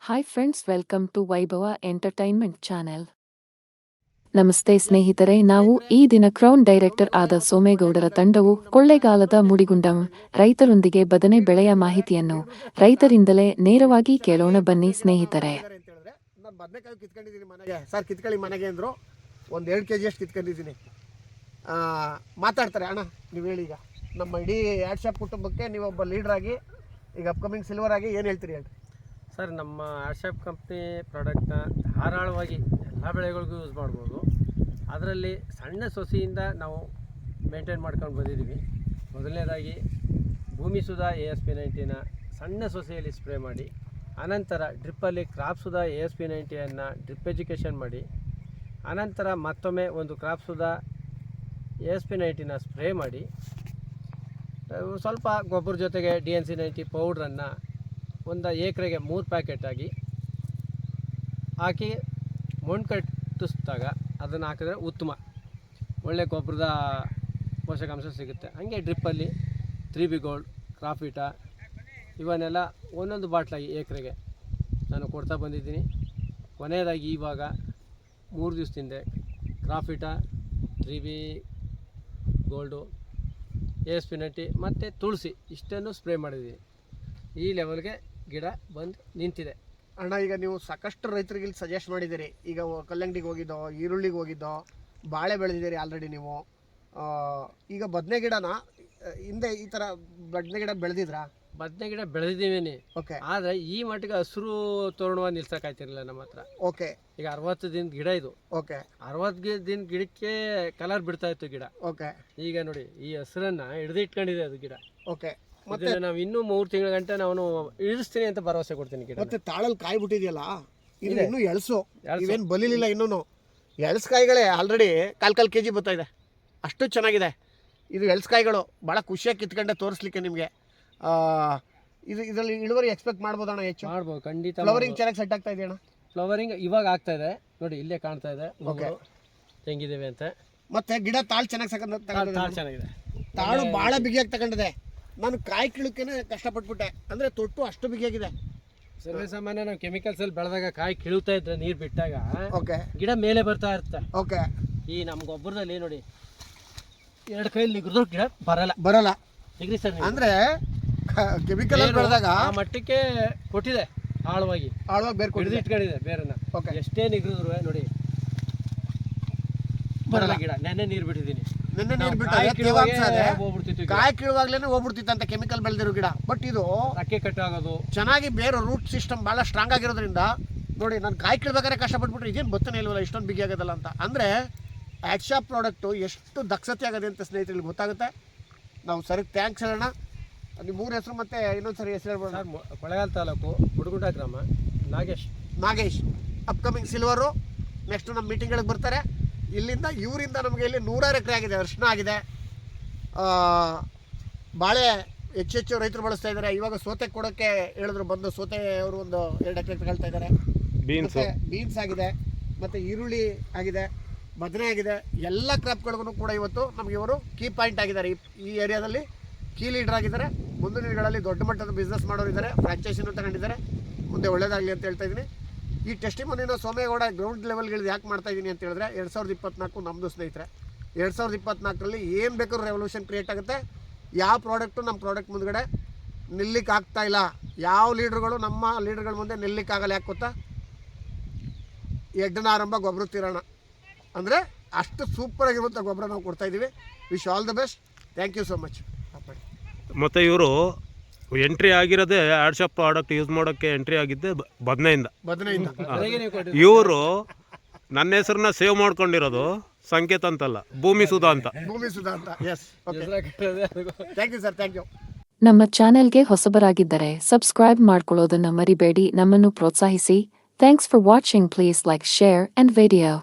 Hi friends, welcome to ವೈಭವ entertainment channel. ನಮಸ್ತೆ ಸ್ನೇಹಿತರೆ, ನಾವು ಈ ದಿನ ಕ್ರೌನ್ ಡೈರೆಕ್ಟರ್ ಆದ ಸೋಮೇಗೌಡರ ತಂಡವು ಕೊಳ್ಳೇಗಾಲದ ಮುಡಿಗುಂಡಂ ರೈತರೊಂದಿಗೆ ಬದನೆ ಬೆಳೆಯ ಮಾಹಿತಿಯನ್ನು ರೈತರಿಂದಲೇ ನೇರವಾಗಿ ಕೇಳೋಣ ಬನ್ನಿ ಸ್ನೇಹಿತರೆ. ಬದನೆಕಾಯಿ ಕಿತ್ಕೊಂಡಿದ್ದೀನಿ ಮನೆಗೆ ಸರ್, ಕಿತ್ಕೊಳ್ಳಿ ಮನೆಗೆ ಅಂದರು. ಒಂದು 2 kg ಅಷ್ಟು ಕಿತ್ಕೊಂಡಿದ್ದೀನಿ. ಮಾತಾಡ್ತಾರೆ ಅಣ್ಣ, ನೀವು ಹೇಳಿ. ಈಗ ನಮ್ಮ ಇಡೀ ಆ್ಯಡ್ ಶಾಪ್ ಕುಟುಂಬಕ್ಕೆ ನೀವೊಬ್ಬ ಲೀಡ್ರಾಗಿ ಈಗ ಅಪ್ಕಮಿಂಗ್ ಸಿಲ್ವರ್ ಆಗಿ ಏನು ಹೇಳ್ತೀರಿ ಹೇಳ್ರಿ ಸರ್. ನಮ್ಮ ಆ್ಯಡ್ ಶಾಪ್ ಕಂಪ್ನಿ ಪ್ರಾಡಕ್ಟ್ನ ಧಾರಾಳವಾಗಿ ಎಲ್ಲ ಬೆಳೆಗಳಿಗೂ ಯೂಸ್ ಮಾಡ್ಬೋದು. ಅದರಲ್ಲಿ ಸಣ್ಣ ಸೊಸೆಯಿಂದ ನಾವು ಮೇಂಟೈನ್ ಮಾಡ್ಕೊಂಡು ಬಂದಿದ್ದೀವಿ. ಮೊದಲನೇದಾಗಿ ಭೂಮಿ ಸುಧಾ ASP90ನ ಸಣ್ಣ ಸೊಸೆಯಲ್ಲಿ ಸ್ಪ್ರೇ ಮಾಡಿ, ಅನಂತರ ಡ್ರಿಪ್ಪಲ್ಲಿ ಕ್ರಾಪ್ ಸುಧಾ ASP90ಯನ್ನು ಡ್ರಿಪ್ ಎಜುಕೇಷನ್ ಮಾಡಿ, ಅನಂತರ ಮತ್ತೊಮ್ಮೆ ಒಂದು ಕ್ರಾಪ್ ಸುಧಾ ASP90ನ ಸ್ಪ್ರೇ ಮಾಡಿ, ಸ್ವಲ್ಪ ಗೊಬ್ಬರ ಜೊತೆಗೆ DNC90 ಪೌಡ್ರನ್ನು ಒಂದು ಎಕರೆಗೆ 3 ಪ್ಯಾಕೆಟ್ ಆಗಿ ಹಾಕಿ ಮಣ್ಣು ಕಟ್ಟಿಸಿದಾಗ ಅದನ್ನು ಹಾಕಿದ್ರೆ ಉತ್ತಮ, ಒಳ್ಳೆ ಗೊಬ್ಬರದ ಪೋಷಕಾಂಶ ಸಿಗುತ್ತೆ. ಹಾಗೆ ಡ್ರಿಪ್ಪಲ್ಲಿ 3B ಗೋಲ್ಡ್, ಕ್ರಾಫಿಟಾ ಇವನ್ನೆಲ್ಲ ಒಂದೊಂದು ಬಾಟ್ಲಾಗಿ ಎಕರೆಗೆ ನಾನು ಕೊಡ್ತಾ ಬಂದಿದ್ದೀನಿ. ಕೊನೆಯದಾಗಿ ಇವಾಗ 3 ದಿವಸದಿಂದ ಕ್ರಾಫಿಟಾ, 3B ಗೋಲ್ಡು, ASP90 ಮತ್ತು ತುಳಸಿ ಇಷ್ಟನ್ನು ಸ್ಪ್ರೇ ಮಾಡಿದ್ದೀನಿ. ಈ ಲೆವೆಲ್ಗೆ ಗಿಡ ಬಂದು ನಿಂತಿದೆ ಅಣ್ಣ. ಈಗ ನೀವು ಸಾಕಷ್ಟು ರೈತರಿಗೆ ಇಲ್ಲಿ ಸಜೆಸ್ಟ್ ಮಾಡಿದ್ದೀರಿ. ಈಗ ಕಲ್ಲಂಗಡಿಗೆ ಹೋಗಿದ್ದೋ, ಈರುಳ್ಳಿಗೆ ಹೋಗಿದ್ದೋ, ಬಾಳೆ ಬೆಳೆದಿದ್ದೀರಿ ಆಲ್ರೆಡಿ ನೀವು. ಈಗ ಬದನೆ ಗಿಡನ ಹಿಂದೆ ಈ ಥರ ಬದನೆ ಗಿಡ ಬೆಳೆದಿದ್ರಾ? ಬದನೆ ಗಿಡ ಬೆಳೆದಿದ್ದೀವಿ. ಓಕೆ. ಆದರೆ ಈ ಮಟ್ಟಿಗೆ ಹಸಿರು ತೋರಣವ ನಿಲ್ಸೋಕ್ಕಾಯ್ತಿರಲಿಲ್ಲ ನಮ್ಮ ಹತ್ರ. ಓಕೆ. ಈಗ 60 ದಿನದ ಗಿಡ ಇದು. ಓಕೆ. 60 ದಿನ ಗಿಡಕ್ಕೆ ಕಲರ್ ಬಿಡ್ತಾ ಇತ್ತು ಗಿಡ. ಓಕೆ. ಈಗ ನೋಡಿ ಈ ಹಸಿರನ್ನು ಹಿಡಿದಿಟ್ಕೊಂಡಿದೆ ಅದು ಗಿಡ. ಓಕೆ. ಮತ್ತೆ ನಾವು ಇನ್ನೂ 3 ತಿಂಗಳ ಗಂಟೆ ನಾನು ಇಳಿಸ್ತೀನಿ ಅಂತ ಭರವಸೆ ಕೊಡ್ತೀನಿ ಗಿಡ. ಮತ್ತೆ ತಾಳಲ್ಲಿ ಕಾಯಿ ಬಿಟ್ಟಿದೆಯಲ್ಲ, ಇದು ಇನ್ನೂ ಎಳಸು, ಇವೇನು ಬಲಿಲಿಲ್ಲ ಇನ್ನೂ. ಎಳಸ್ಕಾಯಿಗಳೇ ಆಲ್ರೆಡಿ 1/4 kg ಬರ್ತಾ ಇದೆ, ಅಷ್ಟು ಚೆನ್ನಾಗಿದೆ ಇದು ಎಳಸ್ಕಾಯಿಗಳು. ಭಾಳ ಖುಷಿಯಾಗಿ ಕಿತ್ಕೊಂಡೆ ತೋರಿಸ್ಲಿಕ್ಕೆ ನಿಮಗೆ. ಇದರಲ್ಲಿ ಇಳುವರಿ ಎಕ್ಸ್ಪೆಕ್ಟ್ ಮಾಡ್ಬೋದಣ್ಣ? ಹೆಚ್ಚು ಮಾಡ್ಬೋದು ಖಂಡಿತ. ಫ್ಲವರಿಂಗ್ ಚೆನ್ನಾಗಿ ಸೆಟ್ ಆಗ್ತಾ ಇದೆ ಅಣ್ಣ? ಫ್ಲವರಿಂಗ್ ಇವಾಗ ಆಗ್ತಾ ಇದೆ ನೋಡಿ, ಇಲ್ಲೇ ಕಾಣ್ತಾ ಇದೆ ಹೆಂಗಿದ್ದೇವೆ ಅಂತ. ಮತ್ತೆ ಗಿಡ ತಾಳು ಚೆನ್ನಾಗಿ ಚೆನ್ನಾಗಿದೆ, ತಾಳು ಭಾಳ ಬಿಗಿಯಾಗಿ ತಗೊಂಡಿದೆ. ನಾನು ಕಾಯಿ ಕೀಳಕ್ಕೇನೆ ಕಷ್ಟಪಟ್ಬಿಟ್ಟೆ, ಅಂದರೆ ತೊಟ್ಟು ಅಷ್ಟು ಬಿಗಿಯಾಗಿದೆ. ಸರ್ವೇ ಸಾಮಾನ್ಯ ನಾವು ಕೆಮಿಕಲ್ಸಲ್ಲಿ ಬೆಳೆದಾಗ ಕಾಯಿ ಕೀಳುತ್ತಾ ಇದ್ರೆ ನೀರು ಬಿಟ್ಟಾಗ ಓಕೆ ಗಿಡ ಮೇಲೆ ಬರ್ತಾ ಇರುತ್ತೆ. ಓಕೆ. ಈ ನಮ್ಮ ಗೊಬ್ಬರದಲ್ಲಿ ನೋಡಿ 2 ಕೈಲಿ ನಿಗ್ರಿದ್ರು ಗಿಡ ಬರಲ್ಲ ನಿಗ್ರಿ ಸರ್. ಅಂದರೆ ಕೆಮಿಕಲ್ ಬೆಳೆದಾಗ ಆ ಮಟ್ಟಕ್ಕೆ ಕೊಟ್ಟಿದೆ, ಆಳವಾಗಿ ಬೇರೆ ಹಿಡಿದಿಟ್ಕೊಂಡಿದೆ ಬೇರನ್ನ. ಓಕೆ. ಎಷ್ಟೇ ನಿಗ್ರಿದ್ರು ನೋಡಿ ಬರಲ್ಲ ಗಿಡ. ನೆನ್ನೆ ನೀರು ಬಿಟ್ಟಿದ್ದೀನಿ, ನಿನ್ನೆ ನೀರು ಬಿಟ್ಟು ಕಾಯಿ ಕೀಳುವಾಗ್ಲೇನೆ ಹೋಗ್ಬಿಡ್ತಿತ್ತು ಅಂತ ಕೆಮಿಕಲ್ ಬೆಳೆದಿರೋ ಗಿಡ. ಬಟ್ ಇದು ಅಕ್ಕೆ ಕಟ್ಟಾಗೋದು ಚೆನ್ನಾಗಿ ಬೇರೆ ರೂಟ್ ಸಿಸ್ಟಮ್ ಭಾಳ ಸ್ಟ್ರಾಂಗ್ ಆಗಿರೋದ್ರಿಂದ ನೋಡಿ, ನಾನು ಕಾಯಿ ಕೀಳ್ಬೇಕಾದ್ರೆ ಕಷ್ಟಪಟ್ಬಿಟ್ರೆ ಇದೇನು ಬತ್ತನೇ ಇಲ್ವಲ್ಲ, ಇಷ್ಟೊಂದು ಬಿಗಿ ಆಗೋದಲ್ಲ ಅಂತ. ಅಂದರೆ ಆ್ಯಡ್ ಶಾಪ್ ಪ್ರಾಡಕ್ಟು ಎಷ್ಟು ದಕ್ಷತೆ ಆಗೋದೆ ಅಂತ ಸ್ನೇಹಿತರಿಗೆ ಗೊತ್ತಾಗುತ್ತೆ. ನಾವು ಸರಿ ಥ್ಯಾಂಕ್ಸ್ ಹೇಳೋಣ. ನಿಮ್ಮ ಮೂರು ಹೆಸರು ಮತ್ತೆ ಇನ್ನೊಂದು ಸರಿ ಹೆಸರು ಹೇಳ್ಬೋಣ? ಕೊಳ್ಳೇಗಾಲ ತಾಲೂಕು ಮುಡುಗುಂಡ ಗ್ರಾಮ, ನಾಗೇಶ್ ಅಪ್ಕಮಿಂಗ್ ಸಿಲ್ವರು. ನೆಕ್ಸ್ಟ್ ನಮ್ಮ ಮೀಟಿಂಗ್ಗಳಿಗೆ ಬರ್ತಾರೆ. ಇವರಿಂದ ನಮಗೆ ಇಲ್ಲಿ 100 ಎಕರೆ ಆಗಿದೆ, ಅರ್ಶಿನ ಆಗಿದೆ, ಬಾಳೆ ಹೆಚ್ಚು ರೈತರು ಬಳಸ್ತಾ ಇದ್ದಾರೆ. ಇವಾಗ ಸೋತೆ ಕೊಡೋಕ್ಕೆ ಹೇಳಿದ್ರು ಬಂದು, ಸೋತೆ ಅವರು ಒಂದು 2 ಎಕರೆ ತಗೊಳ್ತಾ ಇದ್ದಾರೆ. ಬೀನ್ಸ್ ಆಗಿದೆ, ಮತ್ತು ಈರುಳ್ಳಿ ಆಗಿದೆ, ಬದನೆ ಆಗಿದೆ. ಎಲ್ಲ ಕ್ರಾಪ್ಗಳಿಗೂ ಕೂಡ ಇವತ್ತು ನಮಗೆ ಇವರು ಕೀ ಪಾಯಿಂಟ್ ಆಗಿದ್ದಾರೆ. ಈ ಏರಿಯಾದಲ್ಲಿ ಕೀ ಲೀಡರ್ ಆಗಿದ್ದಾರೆ. ಮುಂದಿನ ದಿನಗಳಲ್ಲಿ ದೊಡ್ಡ ಮಟ್ಟದ ಬಿಸ್ನೆಸ್ ಮಾಡೋರಿದ್ದಾರೆ, ಫ್ರಾಂಚೈಸಿನೂ ತಗೊಂಡಿದ್ದಾರೆ. ಮುಂದೆ ಒಳ್ಳೇದಾಗಲಿ ಅಂತ ಹೇಳ್ತಾ ಇದ್ದೀನಿ. ಈ ಟೆಸ್ಟಿಮೋನಿನ ಸೋಮೇಗೌಡ ಗ್ರೌಂಡ್ ಲೆವೆಲ್ಗಿಳಿದು ಯಾಕೆ ಮಾಡ್ತಾಯಿದ್ದೀನಿ ಅಂತ ಹೇಳಿದ್ರೆ, 2024 ನಮ್ಮದು ಸ್ನೇಹಿತರೆ. 2024ರಲ್ಲಿ ಏನು ಬೇಕಾದ್ರೂ ರೆವಲ್ಯೂಷನ್ ಕ್ರಿಯೇಟ್ ಆಗುತ್ತೆ. ಯಾವ ಪ್ರಾಡಕ್ಟು ನಮ್ಮ ಪ್ರಾಡಕ್ಟ್ ಮುಂದ್ಗಡೆ ನಿಲ್ಲಿಕ್ಕೆ ಆಗ್ತಾ ಇಲ್ಲ. ಯಾವ ಲೀಡ್ರುಗಳು ನಮ್ಮ ಲೀಡರ್ಗಳ ಮುಂದೆ ನಿಲ್ಲಿಕ್ಕಾಗಲ್ಲ. ಯಾಕೆ ಗೊತ್ತಾ? ಎಡ್ಡನ ಆರಂಭ ಗೊಬ್ಬರ ತೀರೋಣ ಅಂದರೆ ಅಷ್ಟು ಸೂಪರಾಗಿರುವಂಥ ಗೊಬ್ಬರ ನಾವು ಕೊಡ್ತಾಯಿದ್ದೀವಿ. Wish all the best. Thank you so much. ಮತ್ತು ಇವರು ಎಂಟ್ರಿ ಆಗಿರೋದೇ ಆ್ಯಡ್ ಶಾಪ್ ಪ್ರಾಡಕ್ಟ್ ಯೂಸ್ ಮಾಡೋಕ್ಕೆ ಎಂಟ್ರಿ ಆಗಿದ್ದೆ ಬದನೆಯಿಂದ. ಇವರು ನನ್ನ ಹೆಸರನ್ನ ಸೇವ್ ಮಾಡ್ಕೊಂಡಿರೋದು ಸಂಕೇತ ಅಂತಲ್ಲ, ಭೂಮಿ ಸುಧಾ ಅಂತ. Yes. Thank you sir, thank you. ನಮ್ಮ ಚಾನೆಲ್ಗೆ ಹೊಸಬರಾಗಿದ್ದರೆ ಸಬ್ಸ್ಕ್ರೈಬ್ ಮಾಡ್ಕೊಳ್ಳೋದನ್ನ ಮರಿಬೇಡಿ. ನಮ್ಮನ್ನು ಪ್ರೋತ್ಸಾಹಿಸಿ. Thanks for watching. Please like, share and video.